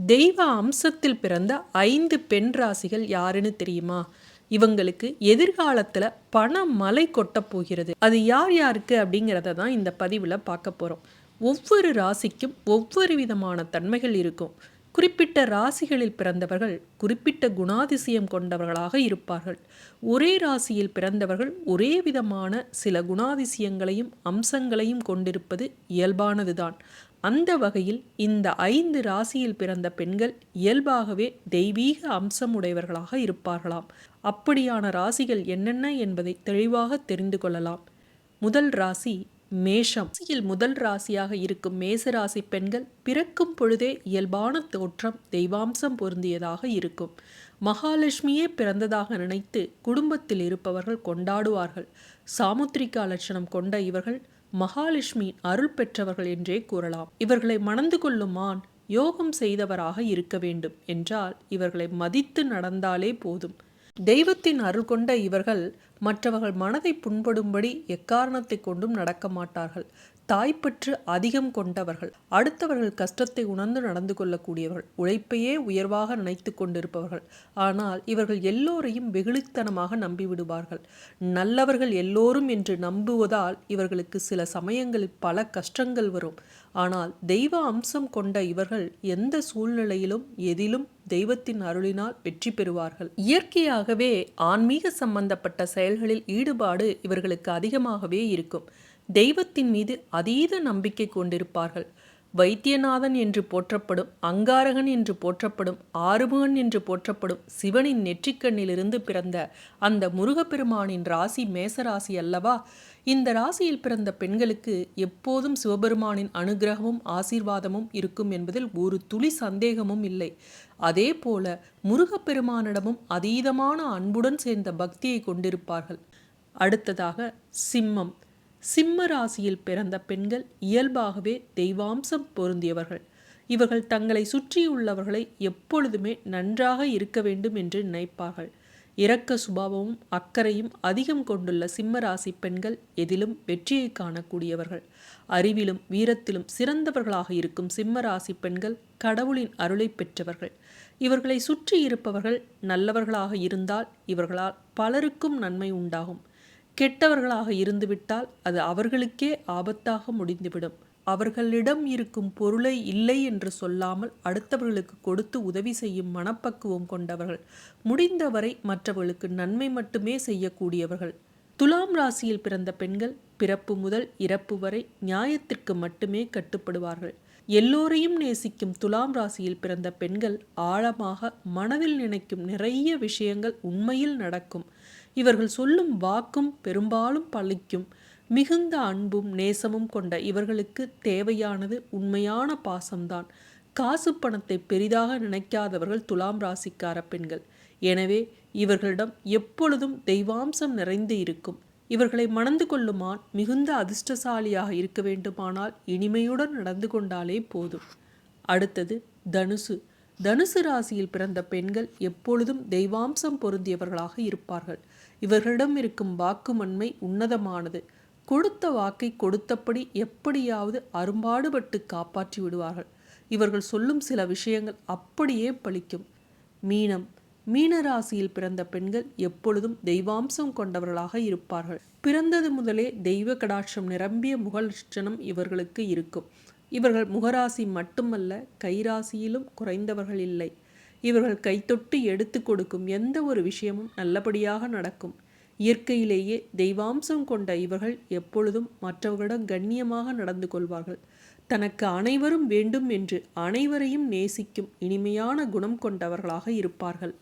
தெய்வ அம்சத்தில் பிறந்த 5 பெண் ராசிகள் யாருன்னு தெரியுமா? இவங்களுக்கு எதிர்காலத்துல பண மலை கொட்டப் போகிறது. அது யார் யாருக்கு அப்படிங்கிறத தான் இந்த பதிவில் பார்க்க போகிறோம். ஒவ்வொரு ராசிக்கும் ஒவ்வொரு விதமான தன்மைகள் இருக்கும். குறிப்பிட்ட ராசிகளில் பிறந்தவர்கள் குறிப்பிட்ட குணாதிசயம் கொண்டவர்களாக இருப்பார்கள். ஒரே ராசியில் பிறந்தவர்கள் ஒரே விதமான சில குணாதிசயங்களையும் அம்சங்களையும் கொண்டிருப்பது இயல்பானதுதான். அந்த வகையில் இந்த 5 ராசியில் பிறந்த பெண்கள் இயல்பாகவே தெய்வீக அம்சம் உடையவர்களாக இருப்பார்களாம். அப்படியான ராசிகள் என்னென்ன என்பதை தெளிவாக தெரிந்து கொள்ளலாம். முதல் ராசி மேஷம். ராசியில் முதல் ராசியாக இருக்கும் மேச ராசி பெண்கள் பிறக்கும் பொழுதே இயல்பான தோற்றம் தெய்வாம்சம் பொருந்தியதாக இருக்கும். மகாலட்சுமியே பிறந்ததாக நினைத்து குடும்பத்தில் இருப்பவர்கள் கொண்டாடுவார்கள். சாமுத்திரிகா லட்சணம் கொண்ட இவர்கள் மகாலட்சுமியின் அருள் பெற்றவர்கள் என்றே கூறலாம். இவர்களை மணந்து கொள்ளும் ஆண் யோகம் செய்தவராக இருக்க வேண்டும் என்றால் இவர்களை மதித்து நடந்தாலே போதும். தெய்வத்தின் அருள் கொண்ட இவர்கள் மற்றவர்கள் மனதை புண்படும்படி எக்காரணத்தை கொண்டும் நடக்க மாட்டார்கள். தாய்ப்பற்று அதிகம் கொண்டவர்கள், அடுத்தவர்கள் கஷ்டத்தை உணர்ந்து நடந்து கொள்ளக்கூடியவர்கள், உழைப்பையே உயர்வாக நினைத்து கொண்டிருப்பவர்கள். ஆனால் இவர்கள் எல்லோரையும் வெகுளித்தனமாக நம்பிவிடுவார்கள். நல்லவர்கள் எல்லோரும் என்று நம்புவதால் இவர்களுக்கு சில சமயங்களில் பல கஷ்டங்கள் வரும். ஆனால் தெய்வ அம்சம் கொண்ட இவர்கள் எந்த சூழ்நிலையிலும் எதிலும் தெய்வத்தின் அருளினால் வெற்றி பெறுவார்கள். இயற்கையாகவே ஆன்மீக சம்பந்தப்பட்ட செயல்களில் ஈடுபாடு இவர்களுக்கு அதிகமாகவே இருக்கும். தெய்வத்தின் மீது அதீத நம்பிக்கை கொண்டிருப்பார்கள். வைத்தியநாதன் என்று போற்றப்படும், அங்காரகன் என்று போற்றப்படும், ஆறுமுகன் என்று போற்றப்படும் சிவனின் நெற்றிக்கண்ணிலிருந்து பிறந்த அந்த முருகப்பெருமானின் ராசி மேசராசி அல்லவா? இந்த ராசியில் பிறந்த பெண்களுக்கு எப்போதும் சிவபெருமானின் அனுகிரகமும் ஆசீர்வாதமும் இருக்கும் என்பதில் ஒரு துளி சந்தேகமும் இல்லை. அதே போல முருகப்பெருமானிடமும் அதீதமான அன்புடன் சேர்ந்த பக்தியை கொண்டிருப்பார்கள். அடுத்ததாக சிம்மம். சிம்ம ராசியில் பிறந்த பெண்கள் இயல்பாகவே தெய்வாம்சம் பொருந்தியவர்கள். இவர்கள் தங்களை சுற்றியுள்ளவர்களை எப்பொழுதுமே நன்றாக இருக்க வேண்டும் என்று நினைப்பார்கள். இரக்க சுபாவமும் அக்கறையும் அதிகம் கொண்டுள்ள சிம்ம ராசி பெண்கள் எதிலும் வெற்றியை காணக்கூடியவர்கள். அறிவிலும் வீரத்திலும் சிறந்தவர்களாக இருக்கும் சிம்ம ராசி பெண்கள் கடவுளின் அருளை பெற்றவர்கள். இவர்களை சுற்றி இருப்பவர்கள் நல்லவர்களாக இருந்தால் இவர்களால் பலருக்கும் நன்மை உண்டாகும். கெட்டவர்களாக இருந்துவிட்டால் அது அவர்களுக்கே ஆபத்தாக முடிந்துவிடும். அவர்களிடம் இருக்கும் பொருளை இல்லை என்று சொல்லாமல் அடுத்தவர்களுக்கு கொடுத்து உதவி செய்யும் மனப்பக்குவம் கொண்டவர்கள். முடிந்தவரை மற்றவர்களுக்கு நன்மை மட்டுமே செய்யக்கூடியவர்கள். துலாம் ராசியில் பிறந்த பெண்கள் பிறப்பு முதல் இறப்பு வரை நியாயத்திற்கு மட்டுமே கட்டுப்படுவார்கள். எல்லோரையும் நேசிக்கும் துலாம் ராசியில் பிறந்த பெண்கள் ஆழமாக மனதில் நினைக்கும் நிறைய விஷயங்கள் உண்மையில் நடக்கும். இவர்கள் சொல்லும் வாக்கும் பெரும்பாலும் பலிக்கும். மிகுந்த அன்பும் நேசமும் கொண்ட இவர்களுக்கு தேவையானது உண்மையான பாசம்தான். காசு பணத்தை பெரிதாக நினைக்காதவர்கள் துலாம் ராசிக்கார பெண்கள். எனவே இவர்களிடம் எப்பொழுதும் தெய்வாம்சம் நிறைந்து இருக்கும். இவர்களை மணந்து கொள்ளுமான் மிகுந்த அதிர்ஷ்டசாலியாக இருக்க வேண்டுமானால் இனிமையுடன் நடந்து கொண்டாலே போதும். அடுத்தது தனுசு. தனுசு ராசியில் பிறந்த பெண்கள் எப்பொழுதும் தெய்வாம்சம் பொருந்தியவர்களாக இருப்பார்கள். இவர்களிடம் இருக்கும் வாக்குமன்மை உன்னதமானது. கொடுத்த வாக்கை கொடுத்தபடி எப்படியாவது அரும்பாடுபட்டு காப்பாற்றி விடுவார்கள். இவர்கள் சொல்லும் சில விஷயங்கள் அப்படியே பலிக்கும். மீனம். மீன ராசியில் பிறந்த பெண்கள் எப்பொழுதும் தெய்வாம்சம் கொண்டவர்களாக இருப்பார்கள். பிறந்தது முதலே தெய்வ கடாட்சம் நிரம்பிய முகலட்சணம் இவர்களுக்கு இருக்கும். இவர்கள் முகராசி மட்டுமல்ல, கைராசியிலும் குறைந்தவர்கள் இல்லை. இவர்கள் கைத்தொட்டு எடுத்து கொடுக்கும் எந்த ஒரு விஷயமும் நல்லபடியாக நடக்கும். இயற்கையிலேயே தெய்வாம்சம் கொண்ட இவர்கள் எப்பொழுதும் மற்றவர்களிடம் கண்ணியமாக நடந்து கொள்வார்கள். தனக்கு அனைவரும் வேண்டும் என்று அனைவரையும் நேசிக்கும் இனிமையான குணம் கொண்டவர்களாக இருப்பார்கள்.